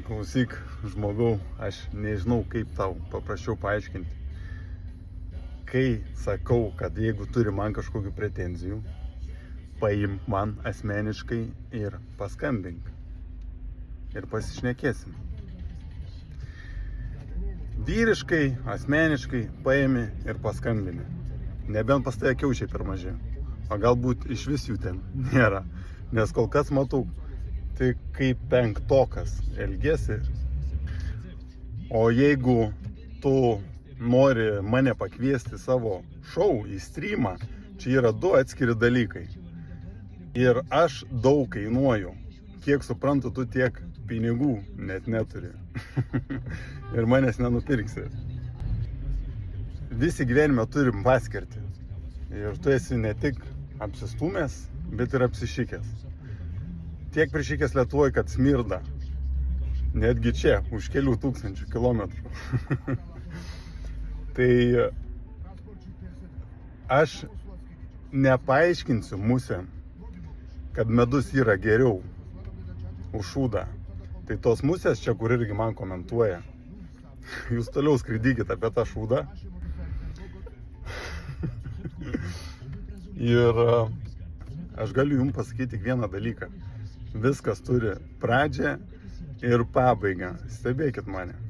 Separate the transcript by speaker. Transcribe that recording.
Speaker 1: Klausyk, žmogau, aš nežinau, kaip tau paprasčiau paaiškinti. Kai sakau, kad jeigu turi man kažkokių pretenzijų, paimk man asmeniškai ir paskambink. Ir pasišnekėsim. Vyriškai, asmeniškai paimi ir paskambini. Nebent pas tave kiaušiai per maži. O galbūt iš vis jų ten nėra. Nes kol kas matau, tai kaip penktokas elgiesi. O jeigu tu nori mane pakviesti savo šou į streamą, čia yra du atskiri dalykai. Ir aš daug kainuoju. Kiek suprantu, tu tiek pinigų net neturi. Ir manęs nenupirksi. Visi gyvenime turim paskirtį. Ir tu esi ne tik apsistumęs, bet ir apsišikęs. Tiek prišykęs Lietuvoje, kad smirda. Netgi čia, už kelių tūkstančių kilometrų. Tai aš nepaaiškinsiu musėm, kad medus yra geriau už šūdą. Tai tos musės čia, kur irgi man komentuoja, jūs toliau skraidykite apie tą šūdą. Ir aš galiu jums pasakyti tik vieną dalyką. Viskas turi pradžią ir pabaigą. Stebėkit mane.